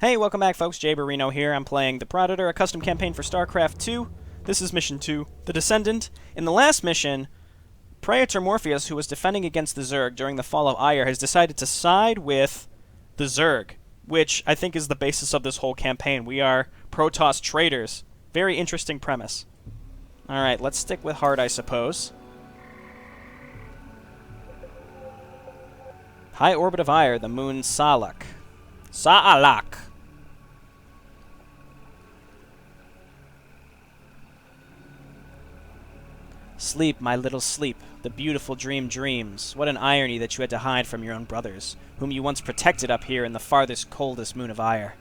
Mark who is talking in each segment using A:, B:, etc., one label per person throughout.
A: Hey, welcome back folks, Jayborino here. I'm playing the Proditor, a custom campaign for Starcraft 2. This is Mission 2, the Descendant. In the last mission, Proditor Morpheus, who was defending against the Zerg during the fall of Aiur, has decided to side with the Zerg, which I think is the basis of this whole campaign. We are Protoss traitors. Very interesting premise. Alright, let's stick with hard, I suppose. High orbit of Aiur, the moon Saalak. Saalak. Sleep, my little sleep, the beautiful dream dreams. What an irony that you had to hide from your own brothers, whom you once protected up here in the farthest, coldest moon of Aiur.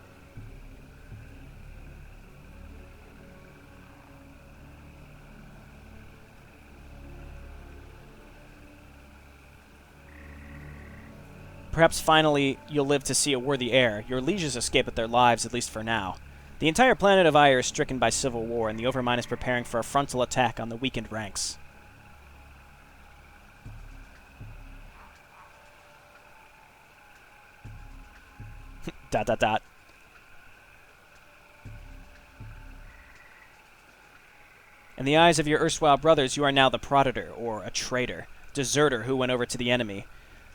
A: Perhaps finally you'll live to see a worthy heir. Your lieges escape with their lives, at least for now. The entire planet of Aiur is stricken by civil war, and the Overmind is preparing for a frontal attack on the weakened ranks. dot dot dot. In the eyes of your erstwhile brothers, you are now the Proditor, or a traitor, deserter who went over to the enemy.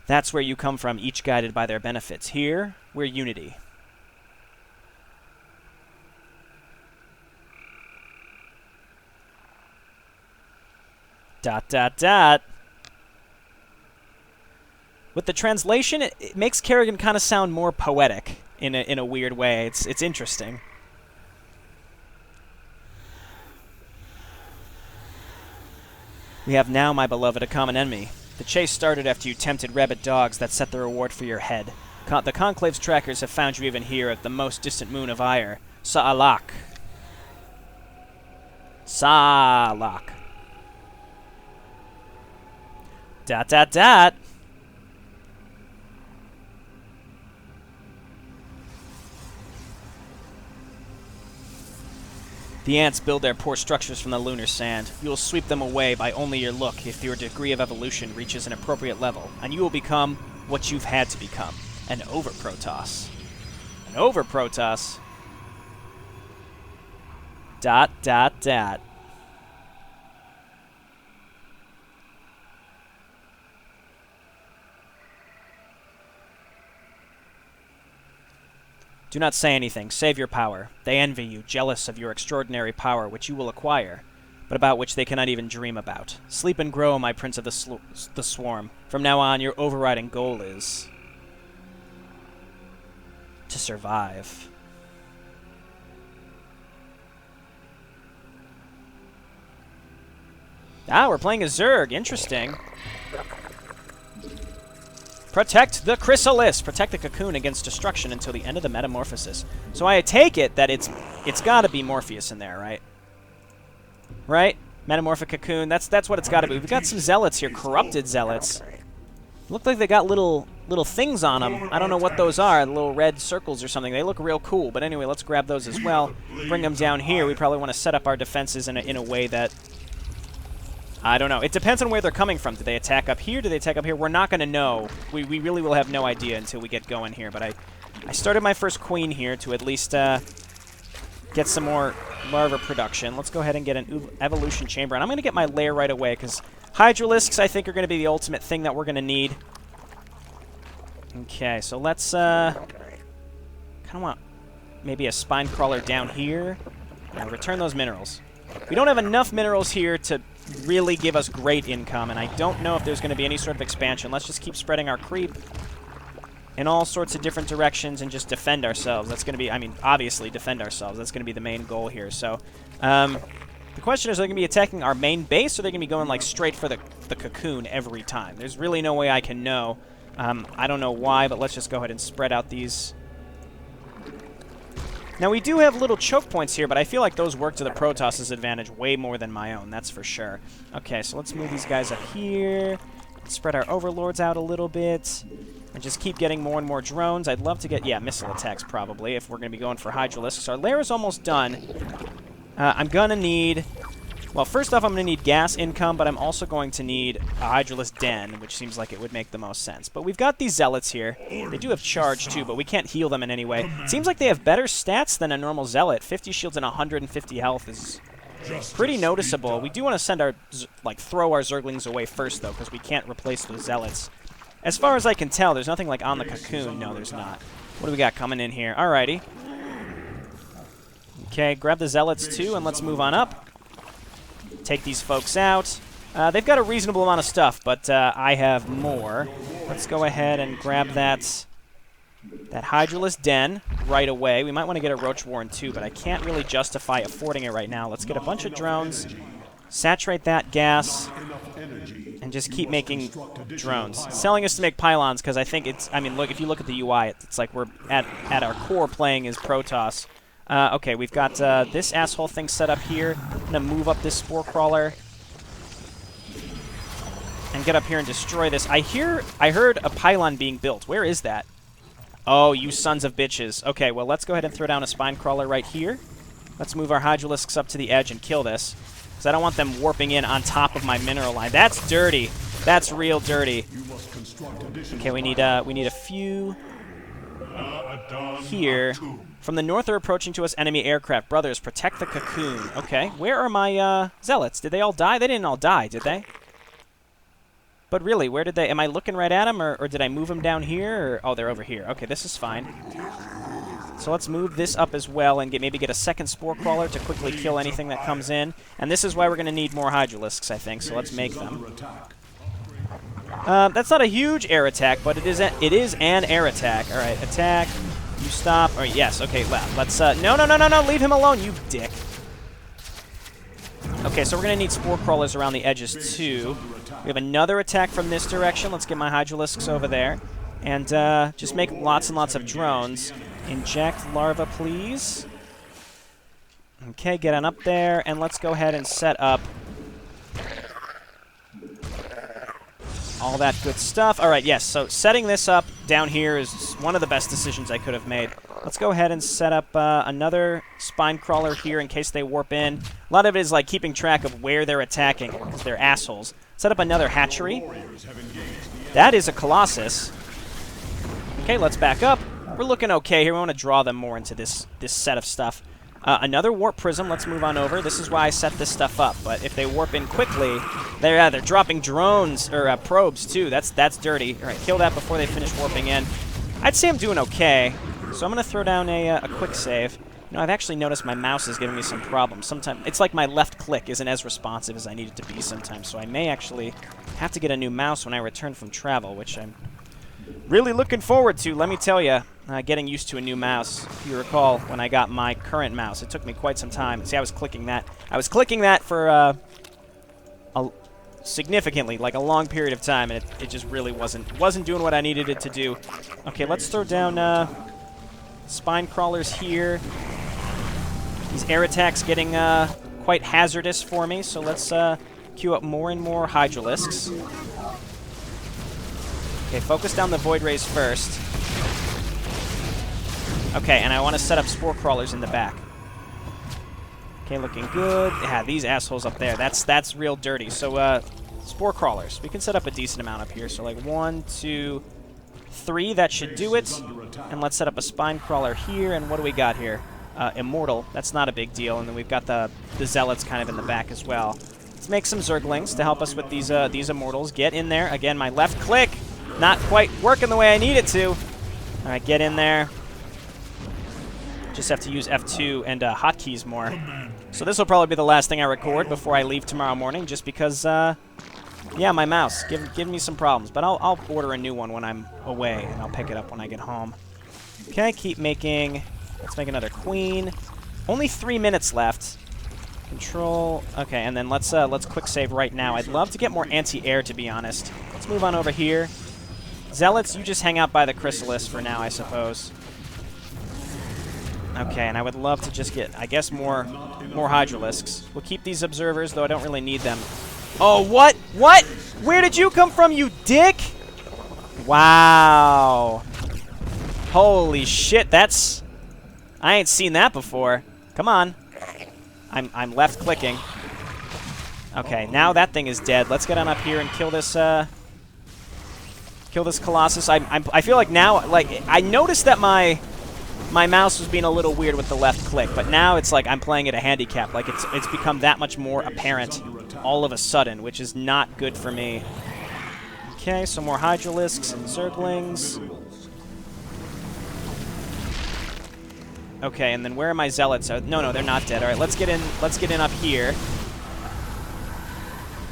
A: That's where you come from, each guided by their benefits. Here, we're unity. Dot dot dot. With the translation, it makes Kerrigan kind of sound more poetic in a weird way. It's interesting. We have now, my beloved, a common enemy. The chase started after you tempted rabid dogs that set the reward for your head. The Conclave's trackers have found you even here at the most distant moon of Aiur, Saalak. Saalak. Dot dot dot. The ants build their poor structures from the lunar sand. You will sweep them away by only your look if your degree of evolution reaches an appropriate level, and you will become what you've had to become, an over-Protoss. An over-Protoss. Dot dot dot. Do not say anything. Save your power. They envy you, jealous of your extraordinary power, which you will acquire, but about which they cannot even dream about. Sleep and grow, my prince of the swarm. From now on, your overriding goal is to survive. Ah, we're playing a Zerg. Interesting. Protect the chrysalis. Protect the cocoon against destruction until the end of the metamorphosis. So I take it that it's got to be Morpheus in there, right? Right? Metamorphic cocoon. That's what it's got to be. We've got some zealots here, corrupted zealots. Look like they got little things on them. I don't know what those are. Little red circles or something. They look real cool. But anyway, let's grab those as well. Bring them down here. We probably want to set up our defenses in a way that, I don't know. It depends on where they're coming from. Do they attack up here? Do they attack up here? We're not going to know. We really will have no idea until we get going here. But I started my first queen here to at least get some more larva production. Let's go ahead and get an evolution chamber. And I'm going to get my lair right away because hydralisks, I think, are going to be the ultimate thing that we're going to need. Okay, so let's kind of want maybe a spine crawler down here. Now return those minerals. We don't have enough minerals here to really give us great income, and I don't know if there's going to be any sort of expansion. Let's just keep spreading our creep in all sorts of different directions and just defend ourselves. That's going to be, I mean, obviously defend ourselves. That's going to be the main goal here. So the question is, are they going to be attacking our main base, or are they going to be going like straight for the cocoon every time? There's really no way I can know. I don't know why, but let's just go ahead and spread out these. Now, we do have little choke points here, but I feel like those work to the Protoss' advantage way more than my own, that's for sure. Okay, so let's move these guys up here, spread our overlords out a little bit, and just keep getting more and more drones. I'd love to get, yeah, missile attacks probably, if we're going to be going for hydralisks. Our lair is almost done. I'm going to need Well, first off, I'm going to need gas income, but I'm also going to need a Hydralisk Den, which seems like it would make the most sense. But we've got these Zealots here. They do have charge, too, but we can't heal them in any way. It seems like they have better stats than a normal Zealot. 50 shields and 150 health is pretty noticeable. We do want to send our, throw our Zerglings away first, though, because we can't replace those Zealots. As far as I can tell, there's nothing, on the Cocoon. No, there's not. What do we got coming in here? Alrighty. Okay, grab the Zealots, too, and let's move on up. Take these folks out. They've got a reasonable amount of stuff, but I have more. Let's go ahead and grab that Hydralisk Den right away. We might want to get a Roach Warren too, but I can't really justify affording it right now. Let's get a bunch of drones, saturate that gas, and just keep making drones. It's telling us to make pylons because I think it's... I mean, look, if you look at the UI, it's like we're at our core playing as Protoss. Okay, we've got this asshole thing set up here. I'm going to move up this Spore Crawler and get up here and destroy this. I heard a pylon being built. Where is that? Oh, you sons of bitches. Okay, well, let's go ahead and throw down a Spine Crawler right here. Let's move our Hydralisks up to the edge and kill this, because I don't want them warping in on top of my mineral line. That's dirty. That's real dirty. Okay, we need a few here. From the north are approaching to us enemy aircraft. Brothers, protect the Cocoon. Okay, where are my Zealots? Did they all die? They didn't all die, did they? But really, where did they... Am I looking right at them, or did I move them down here? Or, oh, they're over here. Okay, this is fine. So let's move this up as well and maybe get a second Spore Crawler to quickly kill anything that comes in. And this is why we're going to need more Hydralisks, I think, so let's make them. That's not a huge air attack, but it is an air attack. All right, attack... You stop. All right, yes, okay, well, let's, no, leave him alone, you dick. Okay, so we're going to need Spore Crawlers around the edges, too. We have another attack from this direction. Let's get my Hydralisks over there. And, just make lots and lots of drones. Inject larva, please. Okay, get on up there, and let's go ahead and set up all that good stuff. All right, yes, so setting this up down here is one of the best decisions I could have made. Let's go ahead and set up another Spine Crawler here in case they warp in. A lot of it is like keeping track of where they're attacking, because they're assholes. Set up another hatchery. That is a Colossus. Okay, let's back up. We're looking okay here. We want to draw them more into this set of stuff. Another Warp Prism. Let's move on over. This is why I set this stuff up. But if they warp in quickly, they're dropping drones, or probes, too. That's dirty. All right, kill that before they finish warping in. I'd say I'm doing okay. So I'm going to throw down a quick save. You know, I've actually noticed my mouse is giving me some problems. Sometimes it's like my left click isn't as responsive as I need it to be sometimes. So I may actually have to get a new mouse when I return from travel, which I'm really looking forward to, let me tell you. Getting used to a new mouse. If you recall, when I got my current mouse, it took me quite some time. See, I was clicking that. I was clicking that for significantly, like a long period of time, and it just really wasn't doing what I needed it to do. Okay, let's throw down Spine Crawlers here. These air attacks getting quite hazardous for me, so let's queue up more and more Hydralisks. Okay, focus down the Void Rays first. Okay, and I want to set up Spore Crawlers in the back. Okay, looking good. Yeah, these assholes up there. That's real dirty. So, Spore Crawlers. We can set up a decent amount up here. So, like 1, 2, 3. That should do it. And let's set up a Spine Crawler here. And what do we got here? Immortal. That's not a big deal. And then we've got the Zealots kind of in the back as well. Let's make some Zerglings to help us with these Immortals. Get in there. Again, my left click not quite working the way I need it to. All right, get in there. Just have to use F2 and hotkeys more. So this will probably be the last thing I record before I leave tomorrow morning, just because, yeah, my mouse give me some problems. But I'll order a new one when I'm away, and I'll pick it up when I get home. Okay, keep making. Let's make another queen. Only 3 minutes left. Control. Okay, and then let's quick save right now. I'd love to get more anti-air, to be honest. Let's move on over here. Zealots, you just hang out by the Chrysalis for now, I suppose. Okay, and I would love to just get, I guess, more Hydralisks. We'll keep these observers, though I don't really need them. Oh, what? What? Where did you come from, you dick? Wow. Holy shit, that's... I ain't seen that before. Come on. I'm left clicking. Okay, now that thing is dead. Let's get on up here and kill this Colossus. I feel like now, like, I noticed that my mouse was being a little weird with the left click, but now it's like I'm playing at a handicap. Like, it's become that much more apparent all of a sudden, which is not good for me. Okay, some more Hydralisks and Zerglings. Okay, and then where are my Zealots? No, they're not dead. All right, let's get in up here.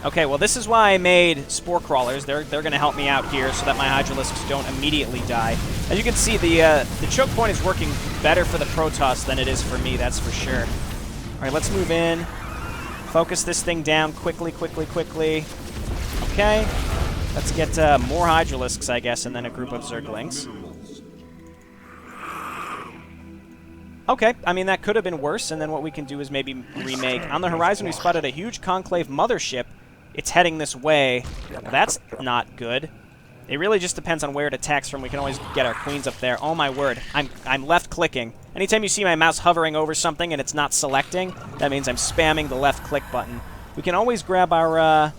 A: Okay, well, this is why I made Spore Crawlers. They're going to help me out here so that my Hydralisks don't immediately die. As you can see, the choke point is working better for the Protoss than it is for me, that's for sure. All right, let's move in. Focus this thing down quickly. Okay. Let's get more Hydralisks, I guess, and then a group of Zerglings. Okay, I mean, that could have been worse, and then what we can do is maybe remake. On the horizon, we spotted a huge Conclave mothership. It's heading this way. That's not good. It really just depends on where it attacks from. We can always get our queens up there. Oh, my word. I'm left-clicking. Anytime you see my mouse hovering over something and it's not selecting, that means I'm spamming the left-click button. We can always grab our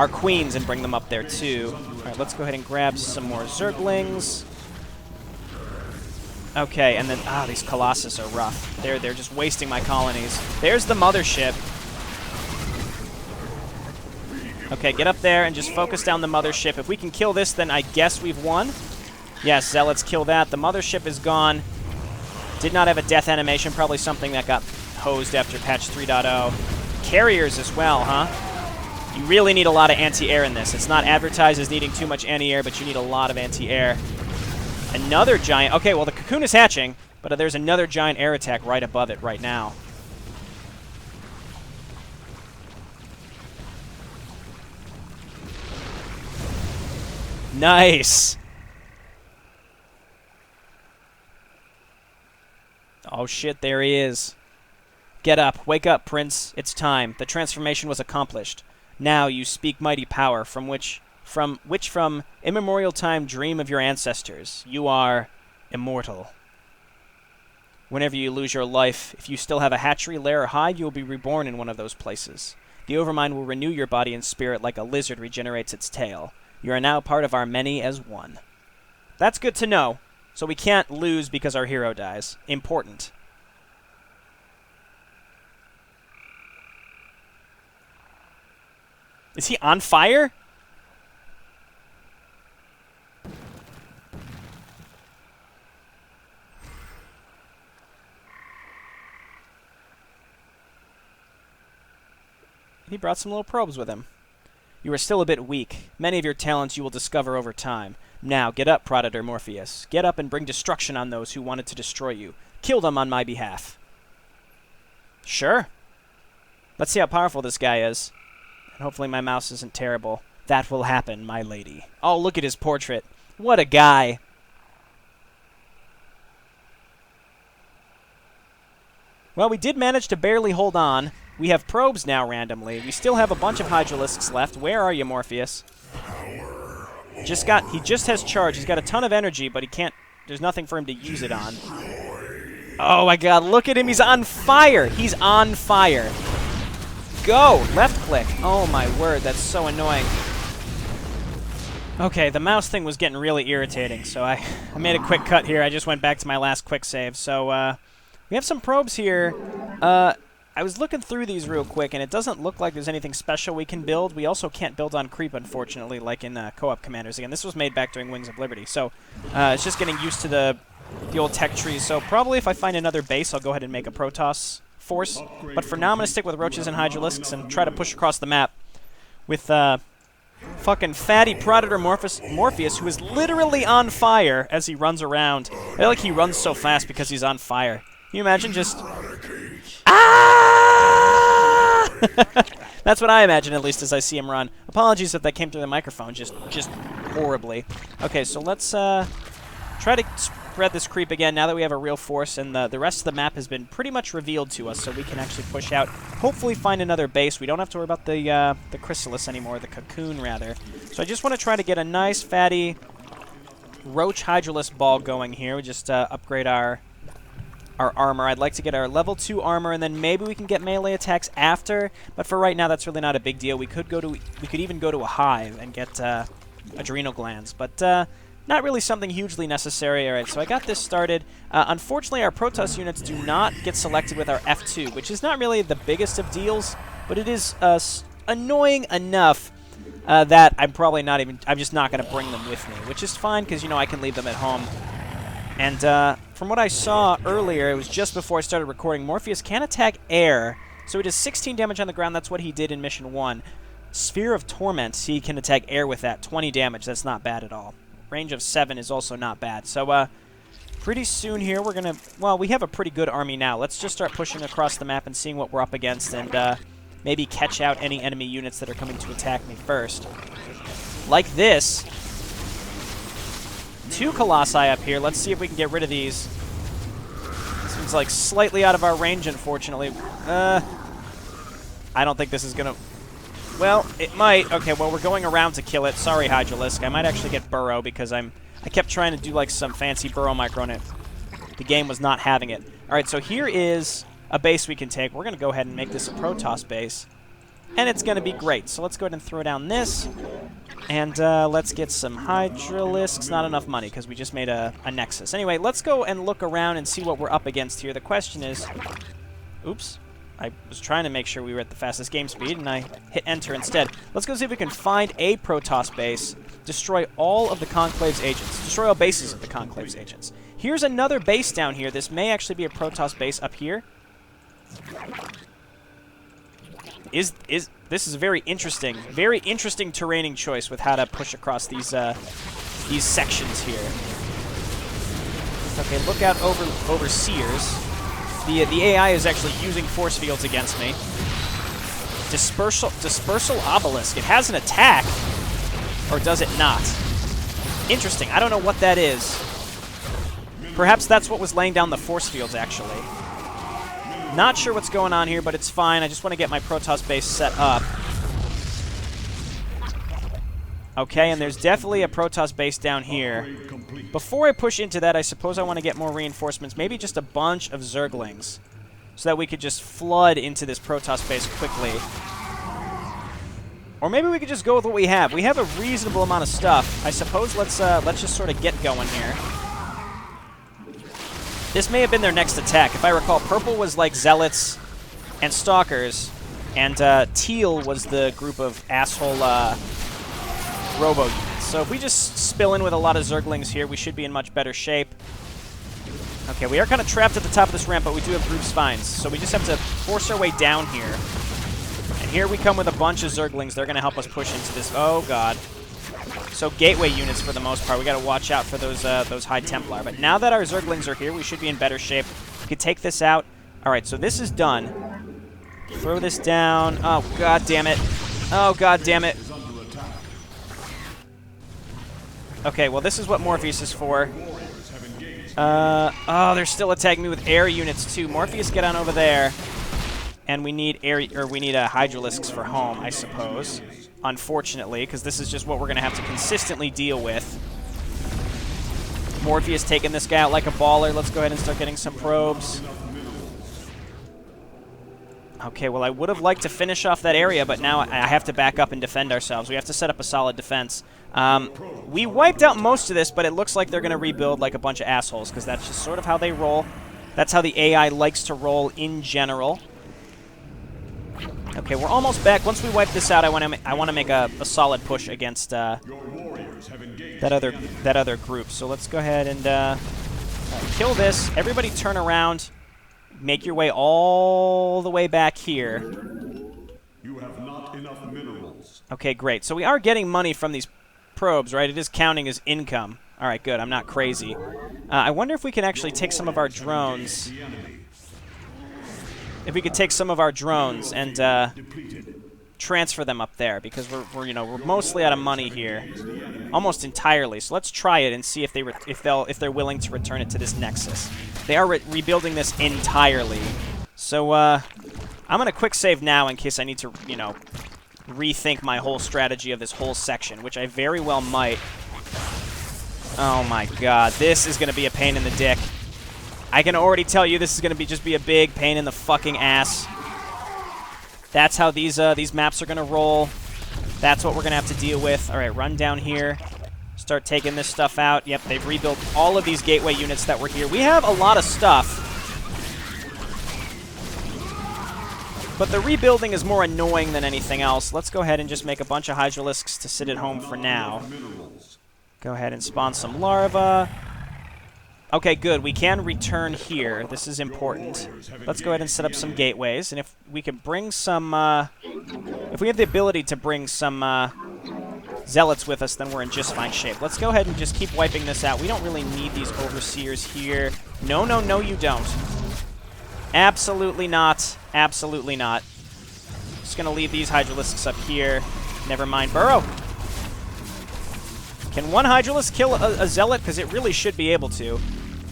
A: queens and bring them up there, too. All right, let's go ahead and grab some more Zerglings. Okay, and then, these Colossus are rough. They're just wasting my colonies. There's the mothership. Okay, get up there and just focus down the mothership. If we can kill this, then I guess we've won. Yes, Zealots kill that. The mothership is gone. Did not have a death animation. Probably something that got hosed after patch 3.0. Carriers as well, huh? You really need a lot of anti-air in this. It's not advertised as needing too much anti-air, but you need a lot of anti-air. Another giant... Okay, well, the cocoon is hatching, but there's another giant air attack right above it right now. Nice! Oh, shit, there he is. Get up. Wake up, Prince. It's time. The transformation was accomplished. Now you speak mighty power, from immemorial time dream of your ancestors. You are immortal. Whenever you lose your life, if you still have a hatchery, lair, or hive, you will be reborn in one of those places. The Overmind will renew your body and spirit like a lizard regenerates its tail. You are now part of our many as one. That's good to know. So we can't lose because our hero dies. Important. Is he on fire? He brought some little probes with him. You are still a bit weak. Many of your talents you will discover over time. Now, get up, Proditor Morpheus. Get up and bring destruction on those who wanted to destroy you. Kill them on my behalf. Sure. Let's see how powerful this guy is. And hopefully my mouse isn't terrible. That will happen, my lady. Oh, look at his portrait. What a guy. Well, we did manage to barely hold on. We have probes now randomly. We still have a bunch of Hydralisks left. Where are you, Morpheus? He just has charge. He's got a ton of energy, but he can't... There's nothing for him to use it on. Oh my god, look at him. He's on fire. He's on fire. Go! Left click. Oh my word, that's so annoying. Okay, the mouse thing was getting really irritating, so I made a quick cut here. I just went back to my last quick save. So, we have some probes here. I was looking through these real quick, and it doesn't look like there's anything special we can build. We also can't build on creep, unfortunately, like in co-op commanders. Again, this was made back during Wings of Liberty, so it's just getting used to the old tech trees. So probably if I find another base, I'll go ahead and make a Protoss force. But for now, I'm going to stick with Roaches and Hydralisks and try to push across the map with fucking fatty Proditor Morpheus, who is literally on fire as he runs around. I feel like he runs so fast because he's on fire. Can you imagine just... Ah! That's what I imagine, at least, as I see him run. Apologies if that came through the microphone, just horribly. Okay, so let's try to spread this creep again now that we have a real force, and the rest of the map has been pretty much revealed to us, so we can actually push out, hopefully find another base. We don't have to worry about the chrysalis anymore, the cocoon, rather. So I just want to try to get a nice, fatty Roach Hydralisk ball going here. We just upgrade our our armor. I'd like to get our level 2 armor, and then maybe we can get melee attacks after. But for right now, that's really not a big deal. We could even go to a hive and get adrenal glands, but not really something hugely necessary. All right, so I got this started. Unfortunately, our Protoss units do not get selected with our F2, which is not really the biggest of deals, but it is annoying enough that I'm just not going to bring them with me, which is fine because, you know, I can leave them at home. And from what I saw earlier, it was just before I started recording, Morpheus can attack air. So he does 16 damage on the ground. That's what he did in Mission 1. Sphere of Torment, he can attack air with that. 20 damage. That's not bad at all. Range of 7 is also not bad. So pretty soon here, we're going to... Well, we have a pretty good army now. Let's just start pushing across the map and seeing what we're up against, and maybe catch out any enemy units that are coming to attack me first. Like this. 2 Colossi up here. Let's see if we can get rid of these. This one's like slightly out of our range, unfortunately. I don't think this is going to... Well, it might. Okay, well, we're going around to kill it. Sorry, Hydralisk. I might actually get Burrow because I kept trying to do like some fancy Burrow micro and the game was not having it. All right, so here is a base we can take. We're going to go ahead and make this a Protoss base. And it's going to be great. So let's go ahead and throw down this. And let's get some Hydralisks. Not enough money because we just made a Nexus. Anyway, let's go and look around and see what we're up against here. The question is... Oops. I was trying to make sure we were at the fastest game speed, and I hit enter instead. Let's go see if we can find a Protoss base, destroy all of the Conclave's agents, destroy all bases of the Conclave's agents. Here's another base down here. This may actually be a Protoss base up here. This is a very interesting terraining choice with how to push across these sections here. Okay, look out overseers. The AI is actually using force fields against me. Dispersal Obelisk. It has an attack, or does it not? Interesting. I don't know what that is. Perhaps that's what was laying down the force fields, actually. Not sure what's going on here, but it's fine. I just want to get my Protoss base set up. Okay, and there's definitely a Protoss base down here. Before I push into that, I suppose I want to get more reinforcements. Maybe just a bunch of Zerglings, so that we could just flood into this Protoss base quickly. Or maybe we could just go with what we have. We have a reasonable amount of stuff. I suppose let's just sort of get going here. This may have been their next attack. If I recall, purple was like Zealots and Stalkers, and teal was the group of asshole robo units. So if we just spill in with a lot of Zerglings here, we should be in much better shape. Okay, we are kind of trapped at the top of this ramp, but we do have group spines, so we just have to force our way down here. And here we come with a bunch of Zerglings. They're going to help us push into this. Oh, God. So gateway units for the most part. We got to watch out for those High Templar. But now that our Zerglings are here, we should be in better shape. We could take this out. All right, so this is done. Throw this down. Oh, God damn it. Oh, God damn it. Okay, well, this is what Morpheus is for. Oh, they're still attacking me with air units, too. Morpheus, get on over there. And we need Hydralisks for home, I suppose. Unfortunately, because this is just what we're going to have to consistently deal with. Morpheus taking this guy out like a baller. Let's go ahead and start getting some probes. Okay, well, I would have liked to finish off that area, but now I have to back up and defend ourselves. We have to set up a solid defense. We wiped out most of this, but it looks like they're going to rebuild like a bunch of assholes, because that's just sort of how they roll. That's how the AI likes to roll in general. Okay, we're almost back. Once we wipe this out, I want to make a solid push against that other group. So let's go ahead and kill this. Everybody turn around. Make your way all the way back here.
B: You have not enough minerals.
A: Okay, great. So we are getting money from these probes, right? It is counting as income. All right, good. I'm not crazy. I wonder if we can actually take some of our drones. If we could take some of our drones and transfer them up there, because we're mostly out of money here, almost entirely. So let's try it and see if they're willing to return it to this Nexus. They are rebuilding this entirely. So I'm gonna quick save now in case I need to rethink my whole strategy of this whole section, which I very well might. Oh my God, this is gonna be a pain in the dick. I can already tell you this is going to just be a big pain in the fucking ass. That's how these maps are going to roll. That's what we're going to have to deal with. All right, run down here. Start taking this stuff out. Yep, they've rebuilt all of these gateway units that were here. We have a lot of stuff. But the rebuilding is more annoying than anything else. Let's go ahead and just make a bunch of Hydralisks to sit at home for now. Go ahead and spawn some larvae. Okay, good. We can return here. This is important. Let's go ahead and set up some gateways. And if we can bring some... if we have the ability to bring some zealots with us, then we're in just fine shape. Let's go ahead and just keep wiping this out. We don't really need these overseers here. No, no, no, you don't. Absolutely not. Absolutely not. Just going to leave these Hydralisks up here. Never mind. Burrow. Can one Hydralisk kill a Zealot? Because it really should be able to.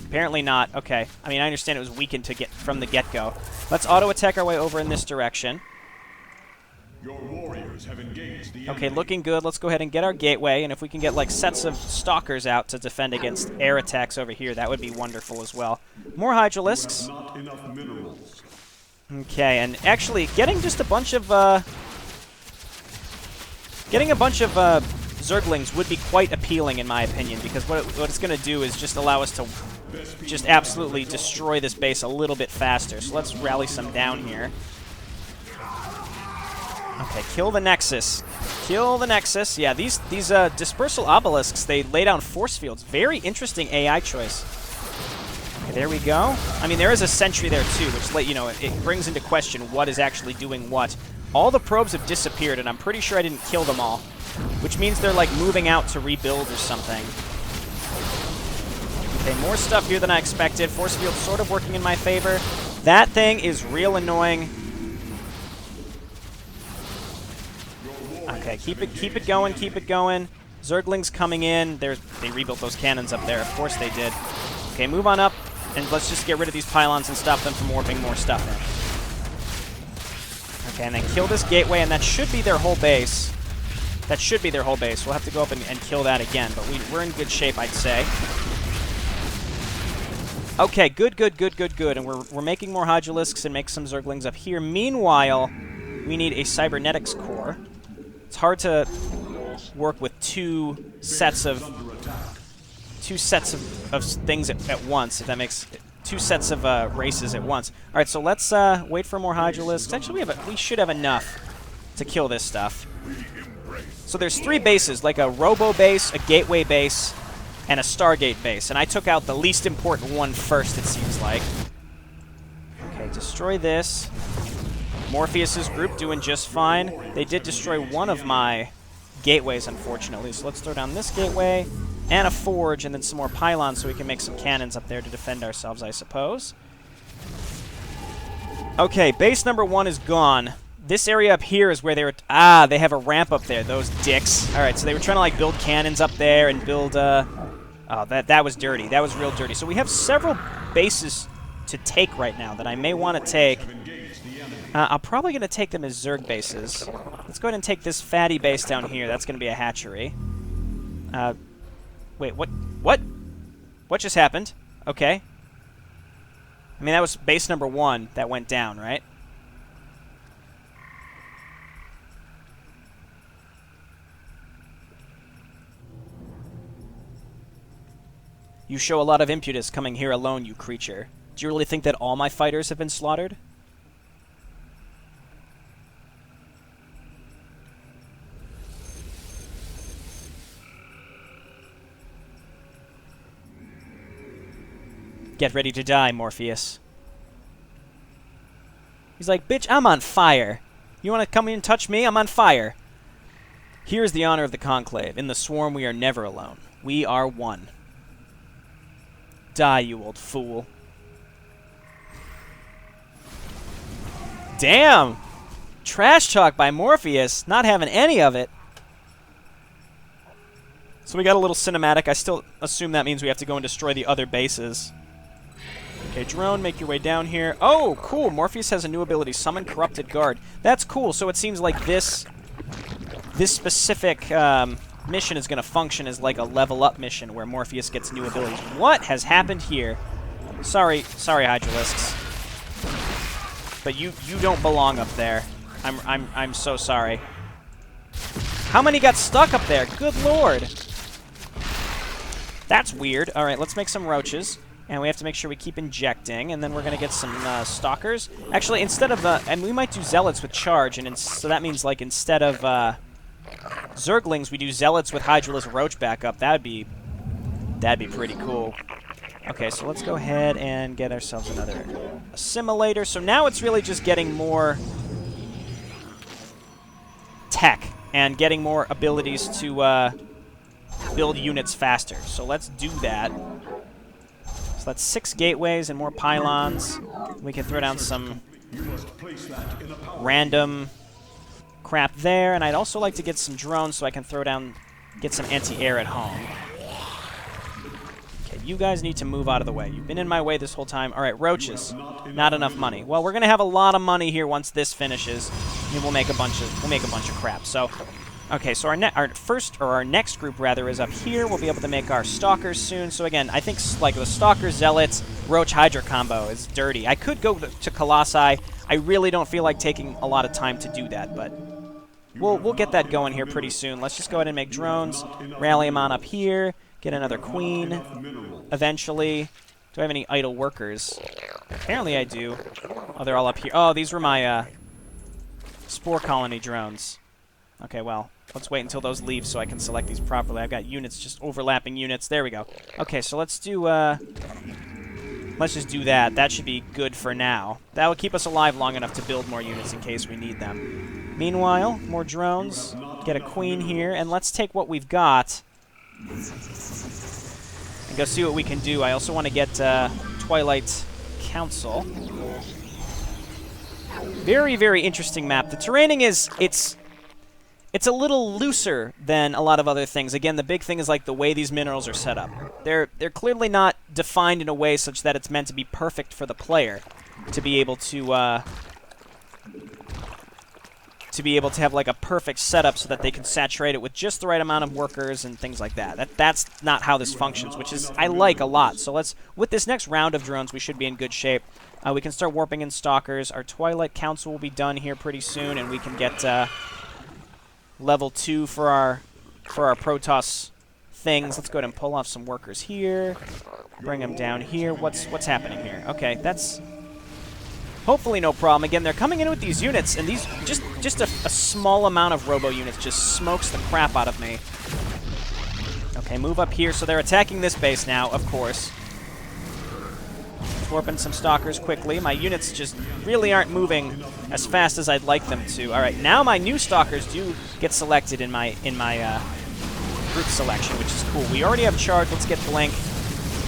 A: Apparently not. Okay. I mean, I understand it was weakened to get from the get-go. Let's auto-attack our way over in this direction.
B: Your warriors have engaged the
A: Okay,
B: enemy.
A: looking good. Let's go ahead and get our gateway, and if we can get, like, sets of Stalkers out to defend against air attacks over here, that would be wonderful as well. More Hydralisks.
B: Not enough minerals.
A: Okay, and actually, getting just a bunch of, Zerglings would be quite appealing, in my opinion, because what it's going to do is just allow us to just absolutely destroy this base a little bit faster. So let's rally some down here. Okay, kill the Nexus. Kill the Nexus. Yeah, these dispersal obelisks, they lay down force fields. Very interesting AI choice. Okay, there we go. I mean, there is a sentry there, too, which, you know, it brings into question what is actually doing what. All the probes have disappeared, and I'm pretty sure I didn't kill them all, which means they're, like, moving out to rebuild or something. Okay, more stuff here than I expected. Force field sort of working in my favor. That thing is real annoying. Okay, keep it going, keep it going. Zerglings coming in. They rebuilt those cannons up there. Of course they did. Okay, move on up, and let's just get rid of these pylons and stop them from warping more stuff in. Okay, and then kill this gateway, and that should be their whole base. That should be their whole base. We'll have to go up and kill that again, but we're in good shape, I'd say. Okay, good, good, good, good, good. And we're making more Hydralisks and make some Zerglings up here. Meanwhile, we need a Cybernetics core. It's hard to work with two sets of things at once, if that makes two sets of races at once. All right, so let's wait for more Hydralisks. Actually, we should have enough to kill this stuff. So there's 3 bases, like a Robo base, a Gateway base, and a Stargate base. And I took out the least important one first, it seems like. Okay, destroy this. Morpheus's group doing just fine. They did destroy one of my gateways, unfortunately. So let's throw down this gateway and a forge and then some more pylons so we can make some cannons up there to defend ourselves, I suppose. Okay, base number 1 is gone. This area up here is where they were... they have a ramp up there, those dicks. All right, so they were trying to, like, build cannons up there and build... oh, that was dirty. That was real dirty. So we have several bases to take right now that I may want to take. I'm probably going to take them as Zerg bases. Let's go ahead and take this fatty base down here. That's going to be a hatchery. Wait, what? What? What just happened? Okay. I mean, that was base number 1 that went down, right? You show a lot of impetus coming here alone, you creature. Do you really think that all my fighters have been slaughtered? Get ready to die, Morpheus. He's like, bitch, I'm on fire. You want to come in and touch me? I'm on fire. Here is the honor of the Conclave. In the swarm, we are never alone. We are one. Die, you old fool. Damn! Trash talk by Morpheus. Not having any of it. So we got a little cinematic. I still assume that means we have to go and destroy the other bases. Okay, drone, make your way down here. Oh, cool. Morpheus has a new ability, Summon Corrupted Guard. That's cool. So it seems like this specific mission is going to function as like a level up mission where Morpheus gets new abilities. What has happened here? Sorry, Hydralisks. But you don't belong up there. I'm so sorry. How many got stuck up there? Good lord. That's weird. All right, let's make some roaches. And we have to make sure we keep injecting, and then we're going to get some stalkers. Actually, instead of... and we might do zealots with charge, and so that means, like, instead of zerglings, we do zealots with hydralisk roach backup. That'd be pretty cool. Okay, so let's go ahead and get ourselves another assimilator. So now it's really just getting more tech and getting more abilities to build units faster. So let's do that. So that's 6 gateways and more pylons. We can throw down some random crap there. And I'd also like to get some drones so I can get some anti-air at home. Okay, you guys need to move out of the way. You've been in my way this whole time. All right, roaches. Not enough money. Well, we're going to have a lot of money here once this finishes. And we'll make a bunch of crap. So... okay, so our next group, rather, is up here. We'll be able to make our Stalkers soon. So again, I think like the Stalker, Zealots, Roach, Hydra combo is dirty. I could go to Colossi. I really don't feel like taking a lot of time to do that, but we'll get that going here pretty soon. Let's just go ahead and make drones, rally them on up here, get another queen eventually. Do I have any idle workers? Apparently I do. Oh, they're all up here. Oh, these were my spore colony drones. Okay, well, let's wait until those leave so I can select these properly. I've got units, just overlapping units. There we go. Okay, so let's just do that. That should be good for now. That will keep us alive long enough to build more units in case we need them. Meanwhile, more drones. Get a queen here, and let's take what we've got and go see what we can do. I also want to get Twilight Council. Very, very interesting map. The terraining is... It's a little looser than a lot of other things. Again, the big thing is like the way these minerals are set up. They're clearly not defined in a way such that it's meant to be perfect for the player to be able to have like a perfect setup so that they can saturate it with just the right amount of workers and things like that. That's not how this functions, which is I like a lot. So with this next round of drones, we should be in good shape. We can start warping in Stalkers. Our Twilight Council will be done here pretty soon, and we can get level 2 for our Protoss things. Let's go ahead and pull off some workers here. Bring them down here. What's happening here? Okay, that's hopefully no problem. Again, they're coming in with these units, and these just a small amount of robo units just smokes the crap out of me. Okay, move up here. So they're attacking this base now, of course. Warping some Stalkers quickly. My units just really aren't moving as fast as I'd like them to. All right, now my new Stalkers do get selected in my group selection, which is cool. We already have charge. Let's get Blink.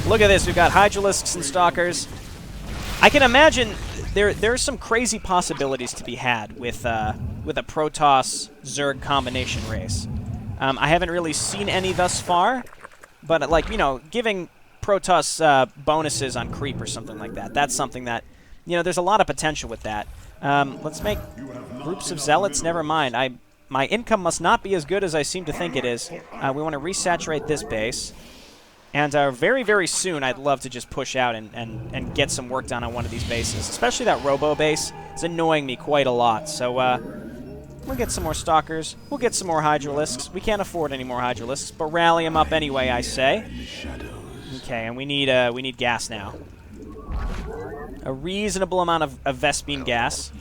A: Look at this. We've got Hydralisks and Stalkers. I can imagine there's some crazy possibilities to be had with a Protoss Zerg combination race. I haven't really seen any thus far, but like giving Protoss bonuses on creep or something like that. That's something that, there's a lot of potential with that. Let's make groups of zealots. Never mind. My income must not be as good as I seem to think it is. We want to resaturate this base. And very, very soon, I'd love to just push out and get some work done on one of these bases. Especially that robo base. It's annoying me quite a lot. So we'll get some more Stalkers. We'll get some more Hydralisks. We can't afford any more Hydralisks, but rally them up anyway, I say. Okay, and we need gas now. A reasonable amount of Vespene gas.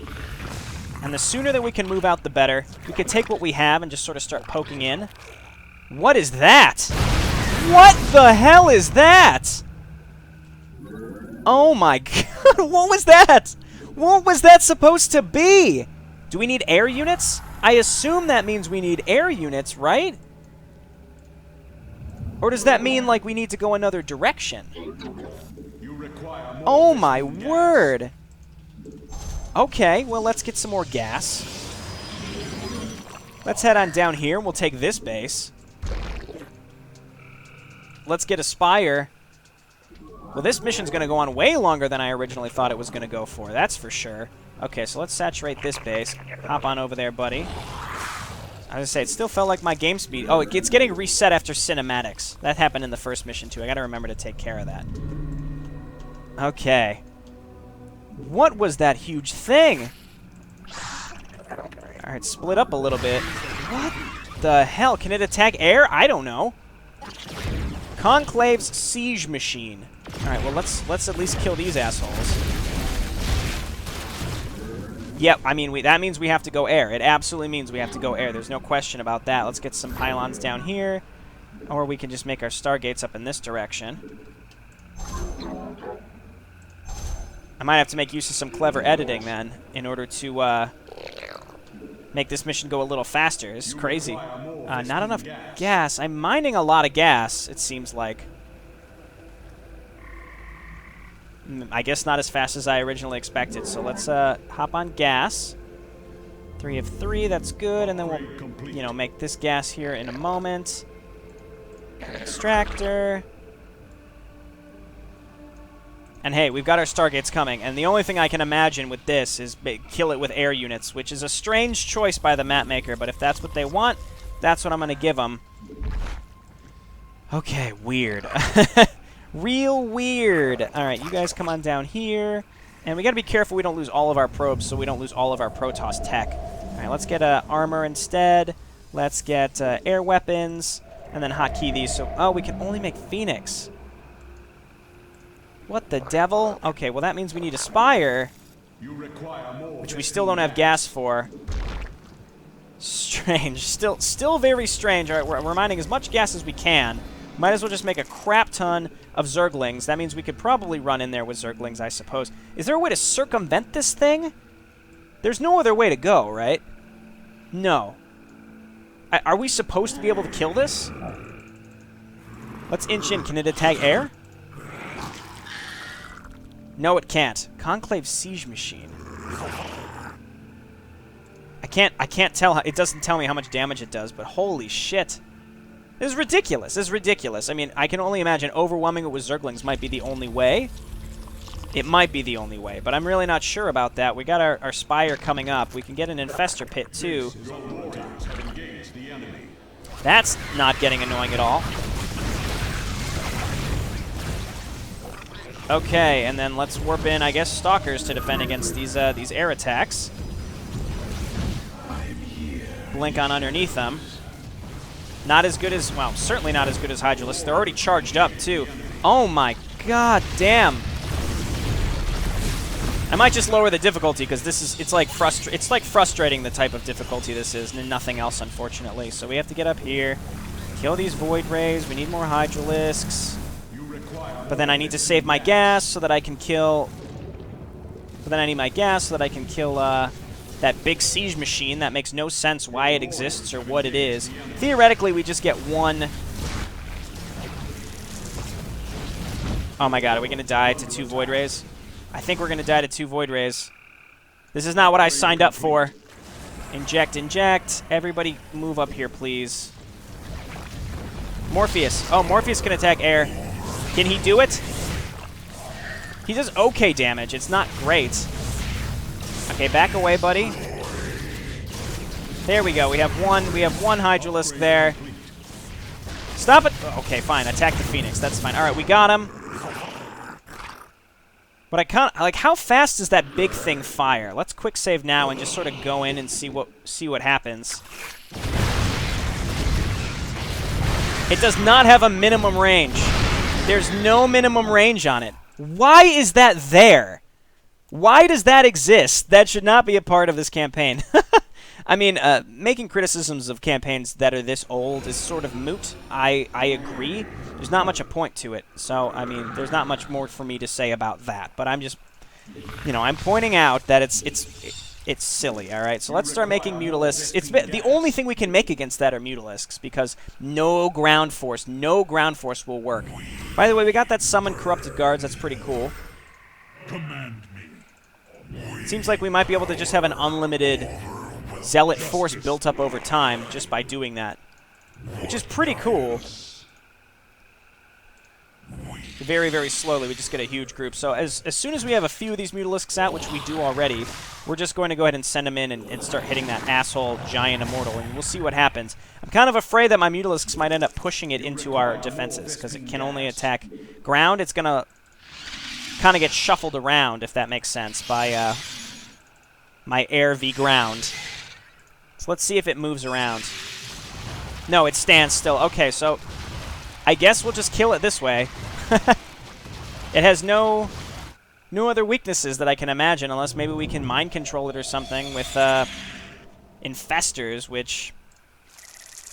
A: And the sooner that we can move out, the better. We could take what we have and just sort of start poking in. What is that? What the hell is that? Oh my god, what was that? What was that supposed to be? Do we need air units? I assume that means we need air units, right? Or does that mean, like, we need to go another direction? Oh, my word. Okay, well, let's get some more gas. Let's head on down here. We'll take this base. Let's get a Spire. Well, this mission's going to go on way longer than I originally thought it was going to go for. That's for sure. Okay, so let's saturate this base. Hop on over there, buddy. I was going to say, it still felt like my game speed... Oh, it's getting reset after cinematics. That happened in the first mission, too. I got to remember to take care of that. Okay. What was that huge thing? Alright, split up a little bit. What the hell? Can it attack air? I don't know. Conclave's siege machine. Alright, well, let's at least kill these assholes. Yep, I mean, that means we have to go air. It absolutely means we have to go air. There's no question about that. Let's get some pylons down here. Or we can just make our stargates up in this direction. I might have to make use of some clever editing, then, in order to make this mission go a little faster. This is crazy. Not enough gas. I'm mining a lot of gas, it seems like. I guess not as fast as I originally expected. So let's hop on gas. 3 of 3, that's good. And then we'll, you know, make this gas here in a moment. Extractor. And hey, we've got our stargates coming, and the only thing I can imagine with this is kill it with air units, which is a strange choice by the map maker, but if that's what they want, that's what I'm going to give them. Okay, weird. Real weird. Alright, you guys come on down here, and we got to be careful we don't lose all of our probes, so we don't lose all of our Protoss tech. Alright, let's get armor instead. Let's get air weapons, and then hotkey these. So, oh, we can only make Phoenix. What the devil? Okay, well that means we need a Spire, which we still don't have gas for. Strange. Still very strange. All right, we're mining as much gas as we can. Might as well just make a crap ton of Zerglings. That means we could probably run in there with Zerglings, I suppose. Is there a way to circumvent this thing? There's no other way to go, right? No. Are we supposed to be able to kill this? Let's inch in. Can it attack air? No, it can't. Conclave siege machine. I can't tell. It doesn't tell me how much damage it does, but holy shit. This is ridiculous. This is ridiculous. I mean, I can only imagine overwhelming it with Zerglings might be the only way. It might be the only way, but I'm really not sure about that. We got our Spire coming up. We can get an Infestor Pit, too. That's not getting annoying at all. Okay, and then let's warp in, I guess, Stalkers to defend against these air attacks. Blink on underneath them. Not as good as, well, certainly not as good as Hydralisks. They're already charged up, too. Oh my god damn. I might just lower the difficulty, because this is, it's like frustrating the type of difficulty this is, and nothing else, unfortunately. So we have to get up here, kill these Void Rays. We need more Hydralisks. But then I need to save my gas so that I can kill... But then I need my gas so that I can kill that big siege machine. That makes no sense why it exists or what it is. Theoretically, we just get one... Oh my god, are we going to die to 2 Void Rays? I think we're going to die to 2 Void Rays. This is not what I signed up for. Inject, inject. Everybody move up here, please. Morpheus. Oh, Morpheus can attack air. Can he do it? He does okay damage. It's not great. Okay, back away, buddy. There we go. We have one Hydralisk there. Stop it. Okay, fine. Attack the Phoenix. That's fine. All right, we got him. But I can't, like, how fast does that big thing fire? Let's quick save now and just sort of go in and see what happens. It does not have a minimum range. There's no minimum range on it. Why is that there? Why does that exist? That should not be a part of this campaign. I mean, making criticisms of campaigns that are this old is sort of moot. I agree. There's not much a point to it. So, I mean, there's not much more for me to say about that. But I'm just, you know, I'm pointing out that it's silly, all right? So let's start making Mutalisks. The only thing we can make against that are Mutalisks, because no ground force will work. By the way, we got that summoned corrupted guards. That's pretty cool.
B: Command me.
A: Seems like we might be able to just have an unlimited zealot force built up over time just by doing that, which is pretty cool. Very, very slowly, we just get a huge group. So as soon as we have a few of these Mutalisks out, which we do already, we're just going to go ahead and send them in and start hitting that asshole giant immortal, and we'll see what happens. I'm kind of afraid that my Mutalisks might end up pushing it into our defenses, because it can only attack ground. It's going to kind of get shuffled around, if that makes sense, by my air v ground. So let's see if it moves around. No, it stands still. Okay, so I guess we'll just kill it this way. It has no other weaknesses that I can imagine, unless maybe we can mind control it or something with infestors, which,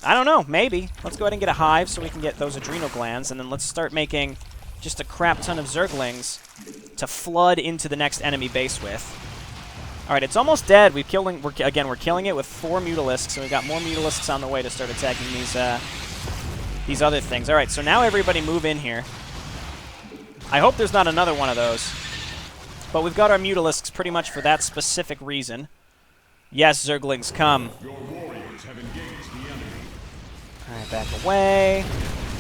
A: I don't know, maybe. Let's go ahead and get a hive so we can get those adrenal glands, and then let's start making just a crap ton of Zerglings to flood into the next enemy base with. All right, it's almost dead. We're killing it with 4 Mutalisks, and we've got more Mutalisks on the way to start attacking these other things. All right, so now everybody move in here. I hope there's not another one of those. But we've got our Mutalisks pretty much for that specific reason. Yes, Zerglings, come.
B: Your warriors have engaged the enemy.
A: All right, back away.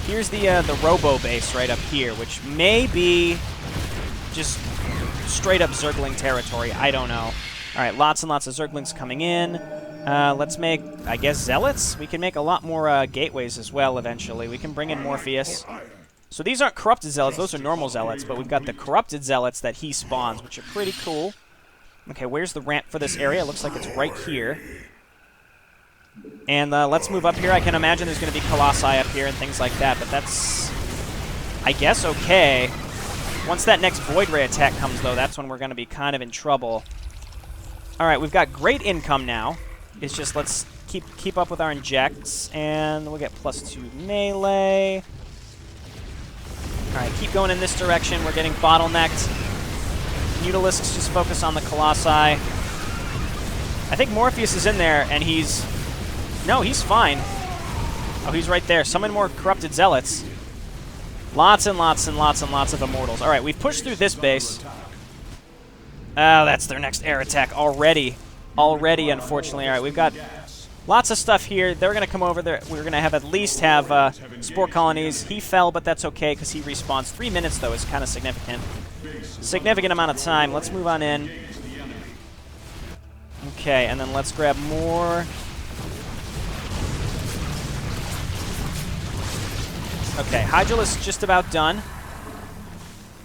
A: Here's the Robo base right up here, which may be just straight up Zergling territory. I don't know. All right, lots and lots of Zerglings coming in. Let's make, I guess, Zealots? We can make a lot more gateways as well eventually. We can bring in Morpheus. So these aren't Corrupted Zealots, those are normal Zealots, but we've got the Corrupted Zealots that he spawns, which are pretty cool. Okay, where's the ramp for this area? It looks like it's right here. And let's move up here. I can imagine there's going to be Colossi up here and things like that, but that's, I guess, okay. Once that next Void Ray attack comes, though, that's when we're going to be kind of in trouble. All right, we've got great income now. It's just let's keep up with our injects, and we'll get +2 melee. All right, keep going in this direction. We're getting bottlenecked. Mutalisks just focus on the Colossi. I think Morpheus is in there, and he's... No, he's fine. Oh, he's right there. Summon more Corrupted Zealots. Lots and lots and lots and lots of Immortals. All right, we've pushed through this base. Oh, that's their next air attack already. Already, unfortunately. All right, we've got lots of stuff here. They're going to come over there. We're going to have at least have Spore Colonies. He fell, but that's okay because he respawns. 3 minutes, though, is kind of significant. Significant amount of time. Let's move on in. Okay, and then let's grab more. Okay, Hydralisk's just about done.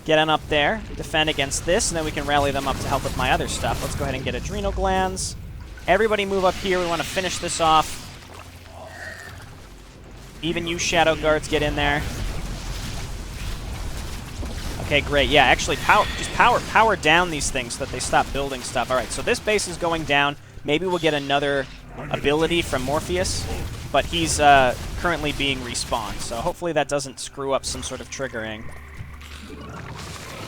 A: Get on up there, defend against this, and then we can rally them up to help with my other stuff. Let's go ahead and get Adrenal Glands. Everybody move up here. We want to finish this off. Even you Shadow Guards get in there. Okay, great. Yeah, actually, power down these things so that they stop building stuff. All right, so this base is going down. Maybe we'll get another ability from Morpheus, but he's currently being respawned, so hopefully that doesn't screw up some sort of triggering.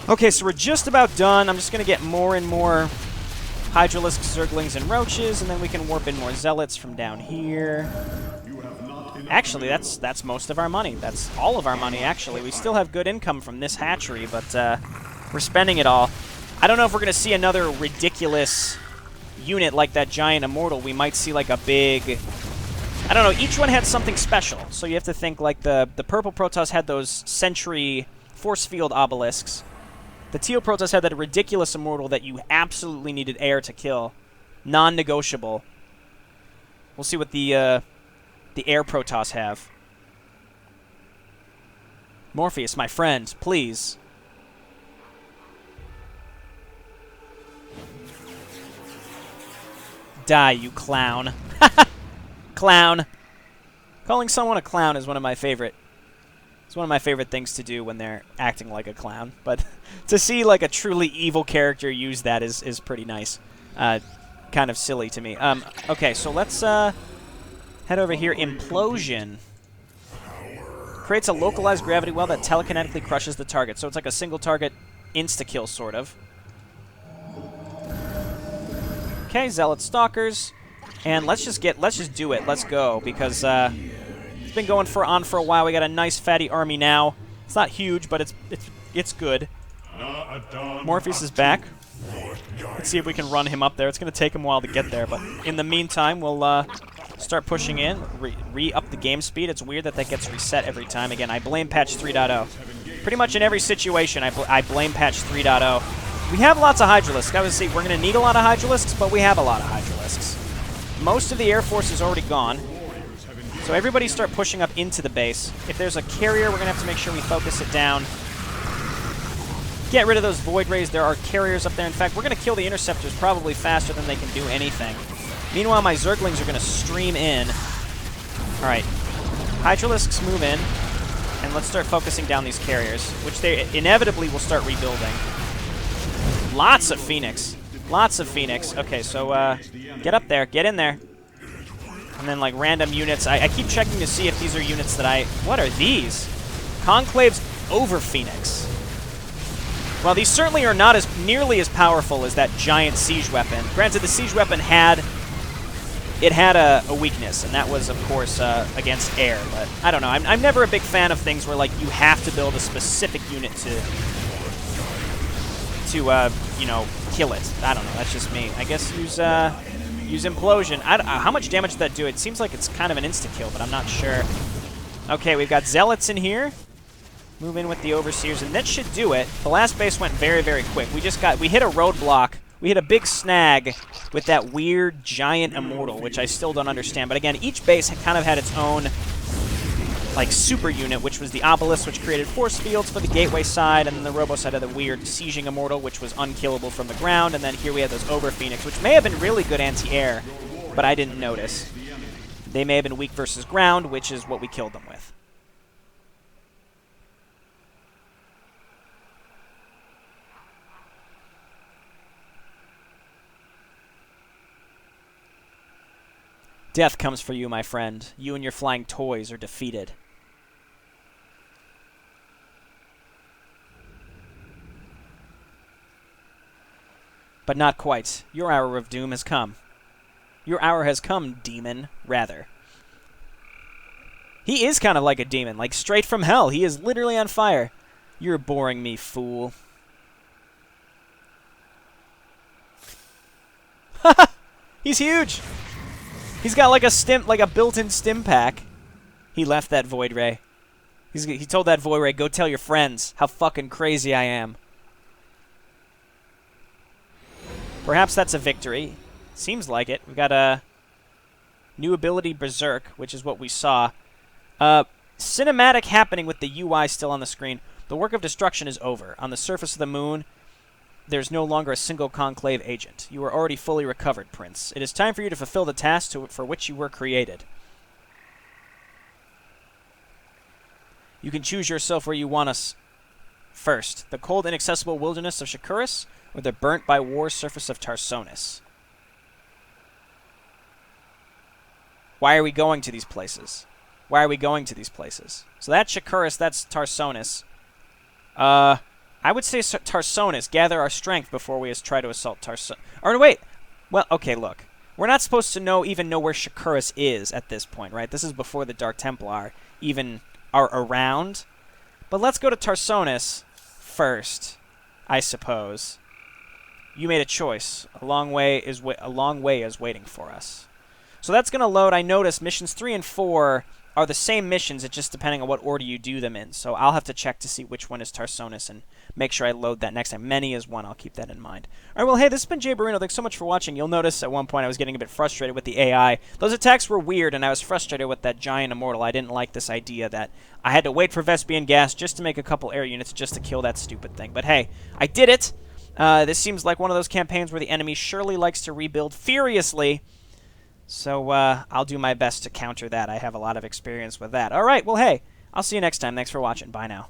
A: Okay, so we're just about done. I'm just going to get more and more Hydralisks, Zerglings, and Roaches, and then we can warp in more Zealots from down here. Actually, that's most of our money. That's all of our money, actually. We still have good income from this hatchery, but we're spending it all. I don't know if we're going to see another ridiculous unit like that Giant Immortal. We might see like a big... I don't know. Each one had something special, so you have to think like the Purple Protoss had those Sentry Force Field Obelisks. The Teal Protoss had that ridiculous Immortal that you absolutely needed air to kill. Non-negotiable. We'll see what the Air Protoss have. Morpheus, my friend, please. Die, you clown. Clown. Calling someone a clown is one of my favorite... It's one of my favorite things to do when they're acting like a clown. But to see like a truly evil character use that is pretty nice. Kind of silly to me. Okay, so let's head over here. Implosion. Creates a localized gravity well that telekinetically crushes the target. So it's like a single target insta-kill, sort of. Okay, Zealot Stalkers. And let's just do it. Let's go, because it's been going on for a while. We got a nice fatty army now. It's not huge, but it's good. Morpheus is back. Let's see if we can run him up there. It's going to take him a while to get there, but in the meantime, we'll start pushing in, re-up the game speed. It's weird that gets reset every time. Again, I blame patch 3.0. Pretty much in every situation, I blame patch 3.0. We have lots of Hydralisks. I would say we're going to need a lot of Hydralisks, but we have a lot of Hydralisks. Most of the Air Force is already gone. So everybody start pushing up into the base. If there's a carrier, we're going to have to make sure we focus it down. Get rid of those Void Rays. There are carriers up there. In fact, we're going to kill the Interceptors probably faster than they can do anything. Meanwhile, my Zerglings are going to stream in. All right. Hydralisks move in. And let's start focusing down these carriers, which they inevitably will start rebuilding. Lots of Phoenix. Lots of Phoenix. Okay, so get up there. Get in there. And then, like, random units. I keep checking to see if these are units that I... What are these? Conclave's over Phoenix. Well, these certainly are not as nearly as powerful as that giant siege weapon. Granted, the siege weapon had a weakness, and that was, of course, against air. But I don't know. I'm never a big fan of things where, like, you have to build a specific unit to you know, kill it. I don't know. That's just me. I guess use Implosion. How much damage did that do? It seems like it's kind of an insta-kill, but I'm not sure. Okay, we've got Zealots in here. Move in with the Overseers, and that should do it. The last base went very, very quick. We hit a roadblock. We hit a big snag with that weird giant Immortal, which I still don't understand. But again, each base kind of had its own, like, super unit, which was the Obelisk, which created force fields for the gateway side, and then the Robo side had the weird Sieging Immortal, which was unkillable from the ground, and then here we had those Over Phoenix, which may have been really good anti-air, but I didn't notice. They may have been weak versus ground, which is what we killed them with. Death comes for you, my friend. You and your flying toys are defeated. But not quite. Your hour of doom has come. Your hour has come, demon, rather. He is kind of like a demon, like straight from hell. He is literally on fire. You're boring me, fool. Haha! He's huge! He's got like a built-in stim pack. He left that Void Ray. He told that Void Ray, go tell your friends how fucking crazy I am. Perhaps that's a victory. Seems like it. We got a new ability, Berserk, which is what we saw. Cinematic happening with the UI still on the screen. The work of destruction is over. On the surface of the moon, there's no longer a single Conclave agent. You are already fully recovered, Prince. It is time for you to fulfill the task for which you were created. You can choose yourself where you want us first. The cold, inaccessible wilderness of Shakuris, or the burnt by war surface of Tarsonis. Why are we going to these places? Why are we going to these places? So that's Shakuris, that's Tarsonis. I would say Tarsonis. Gather our strength before we try to assault Tarsonis. Or wait. Well, okay, look. We're not supposed to even know where Shakuris is at this point, right? This is before the Dark Templar even are around. But let's go to Tarsonis first, I suppose. You made a choice. A long way is waiting for us. So that's going to load. I noticed missions 3 and 4 are the same missions. It's just depending on what order you do them in. So I'll have to check to see which one is Tarsonis and make sure I load that next time. Many is one. I'll keep that in mind. All right, well, hey, this has been JayborinoPlays. Thanks so much for watching. You'll notice at one point I was getting a bit frustrated with the AI. Those attacks were weird, and I was frustrated with that giant Immortal. I didn't like this idea that I had to wait for Vespian gas just to make a couple air units just to kill that stupid thing. But hey, I did it. This seems like one of those campaigns where the enemy surely likes to rebuild furiously. So I'll do my best to counter that. I have a lot of experience with that. All right, well, hey, I'll see you next time. Thanks for watching. Bye now.